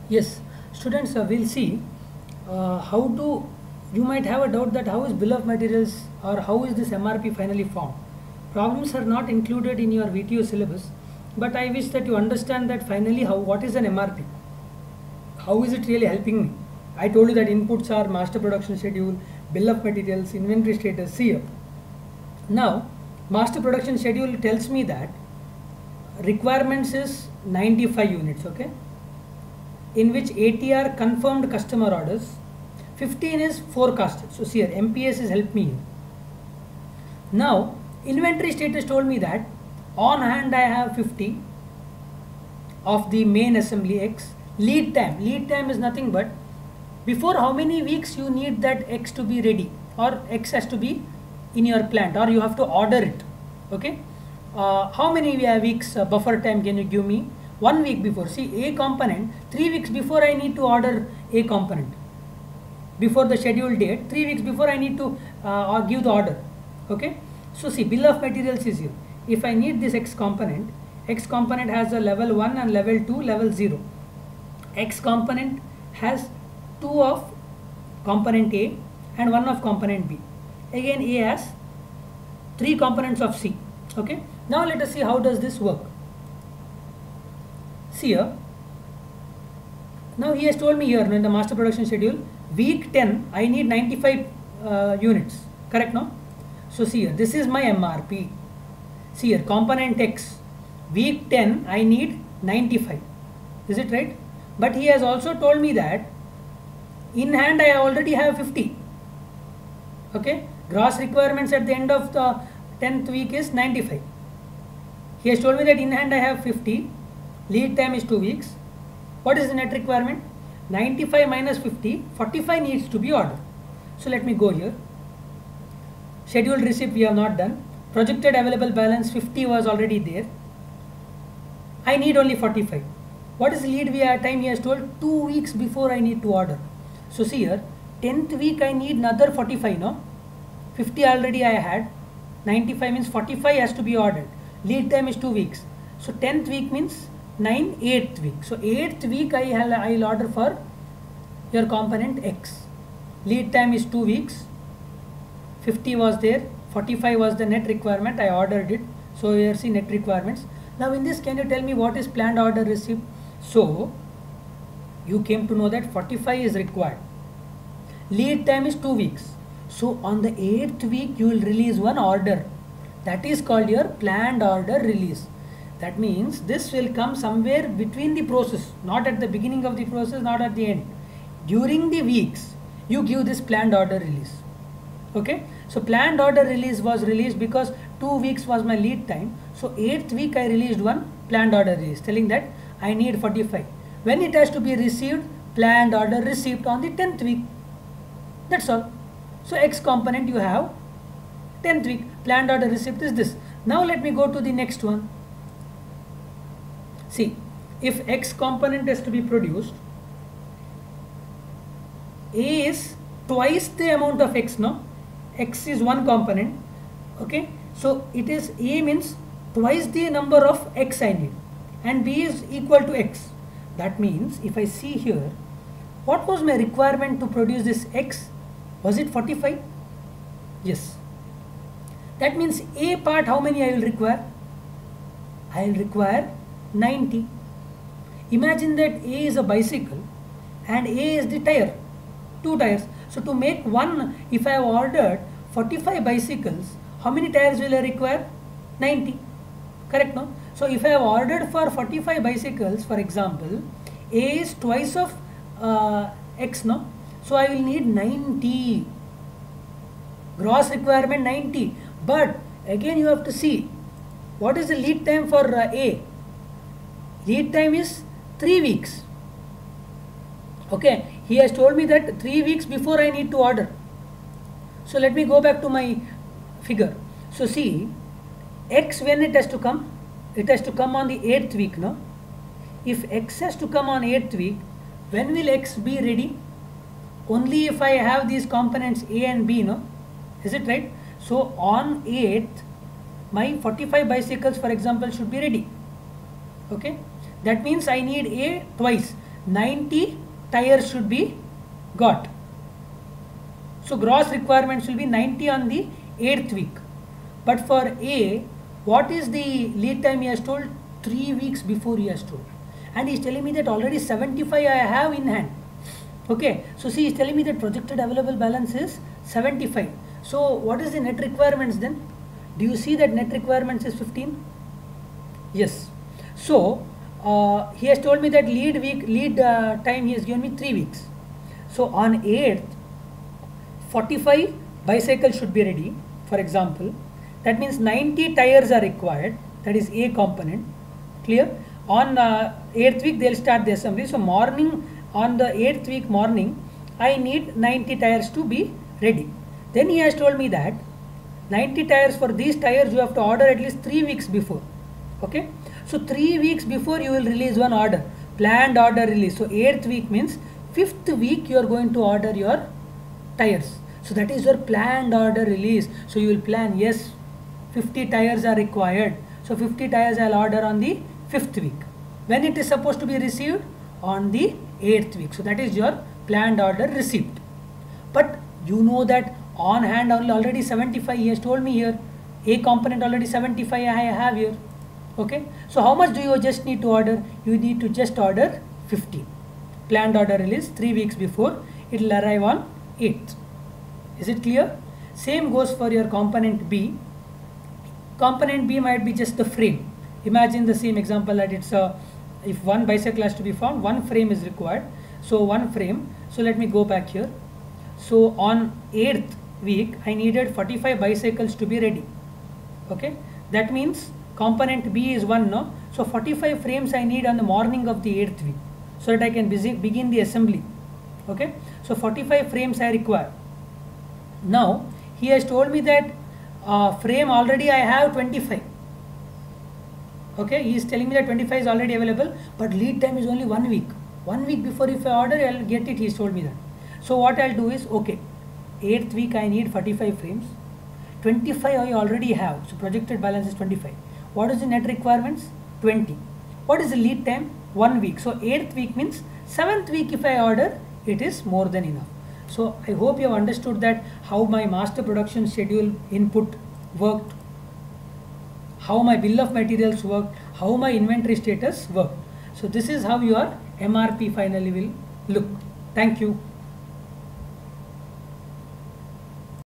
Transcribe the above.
Yes, students will see how to. You might have a doubt that how is bill of materials or how is this MRP finally found. Problems are not included in your VTO syllabus, but I wish that you understand that finally how what is an MRP. How is it really helping me? I told you that inputs are master production schedule, bill of materials, inventory status. See here. Now, master production schedule tells me that requirements is 95 units. Okay, in which 80 are confirmed customer orders, 15 is forecasted. So see here, MPS has helped me here. Now, inventory status told me that on hand I have 50 of the main assembly X. Lead time is nothing but before how many weeks you need that X to be ready, or X has to be in your plant, or you have to order it. Okay, how many weeks buffer time can you give me? 1 week before. See, A component 3 weeks before I need to order A component. Before the scheduled date, 3 weeks before I need to give the order. Okay, so see, bill of materials is here. If I need this X component has a level 1 and level 2, level 0. X component has 2 of component A and 1 of component B. Again, A has 3 components of C. Okay, now let us see how does this work. See here, now he has told me here in the master production schedule, week 10 I need 95 units, correct? No? So see here, this is my MRP. See here, component X, week 10 I need 95, is it right? But he has also told me that in hand I already have 50. Okay, gross requirements at the end of the 10th week is 95. He has told me that in hand I have 50, lead time is 2 weeks. What is the net requirement? 95 minus 50, 45 needs to be ordered. So let me go here. Scheduled receipt we have not done. Projected available balance 50 was already there. I need only 45. What is the lead time? He has told 2 weeks before I need to order. So see here, 10th week I need another 45, no? 50 already I had. 95 means 45 has to be ordered. Lead time is 2 weeks. So 10th week means 8th week. So 8th week I'll order for your component X. Lead time is 2 weeks. 50 was there. 45 was the net requirement. I ordered it. So here see net requirements. Now in this, can you tell me what is planned order receipt? So you came to know that 45 is required. Lead time is 2 weeks. So on the 8th week you will release one order. That is called your planned order release. That means this will come somewhere between the process, not at the beginning of the process, not at the end. During the weeks, you give this planned order release. Okay, so planned order release was released because 2 weeks was my lead time. So 8th week I released one planned order release telling that I need 45. When it has to be received, planned order received on the 10th week. That's all. So X component you have 10th week, planned order receipt is this. Now let me go to the next one. See, if X component is to be produced, A is twice the amount of X, no? X is one component, okay? So it is A means twice the number of X I need, and B is equal to X. That means if I see here, what was my requirement to produce this X? Was it 45? Yes. That means A part, how many I will require? I will require 90. Imagine that A is a bicycle and A is the tire, 2 tires. So to make one, if I have ordered 45 bicycles, how many tires will I require? 90. Correct, no? So if I have ordered for 45 bicycles, for example, A is twice of X, no? So I will need 90. Gross requirement 90. But again you have to see, what is the lead time for A? Lead time is 3 weeks. Okay, he has told me that 3 weeks before I need to order. So let me go back to my figure. So see, X, when it has to come? It has to come on the 8th week, no? If X has to come on 8th week, when will X be ready? Only if I have these components A and B, no? Is it right? So on 8th, my 45 bicycles, for example, should be ready. Okay, that means I need A twice. 90 tires should be got. So gross requirements will be 90 on the 8th week. But for A, what is the lead time he has told? 3 weeks before he has told. And he is telling me that already 75 I have in hand. Okay, so see, he is telling me that projected available balance is 75. So what is the net requirements then? Do you see that net requirements is 15? Yes. So he has told me that lead time he has given me 3 weeks. So on 8th, 45 bicycles should be ready, for example. That means 90 tires are required. That is A component. Clear? On 8th week they will start the assembly. So morning, on the 8th week morning, I need 90 tires to be ready. Then he has told me that 90 tires, for these tires you have to order at least 3 weeks before. Okay, so 3 weeks before you will release one order, planned order release. So 8th week means 5th week you are going to order your tires. So that is your planned order release. So you will plan, yes, 50 tires are required. So 50 tires I will order on the 5th week. When it is supposed to be received? On the 8th week. So that is your planned order receipt. But you know that on hand already 75 he has told me here. A component already 75 I have here. Okay. So how much do you just need to order? You need to just order 50. Planned order release 3 weeks before. It will arrive on 8th. Is it clear? Same goes for your component B. Component B might be just the frame. Imagine the same example that it's if one bicycle has to be found, one frame is required. So one frame. So let me go back here. So on 8th week, I needed 45 bicycles to be ready. Okay. That means component B is 1, no? So 45 frames I need on the morning of the 8th week, so that I can begin the assembly. Okay. So 45 frames I require. Now he has told me that frame already I have 25. Okay, he is telling me that 25 is already available, but lead time is only 1 week. 1 week before if I order, I will get it, he has told me that. So what I will do is, okay, 8th week I need 45 frames. 25 I already have, so projected balance is 25. What is the net requirements? 20. What is the lead time? 1 week. So 8th week means 7th week if I order, it is more than enough. So I hope you have understood that how my master production schedule input worked, how my bill of materials worked, how my inventory status worked. So this is how your MRP finally will look. Thank you.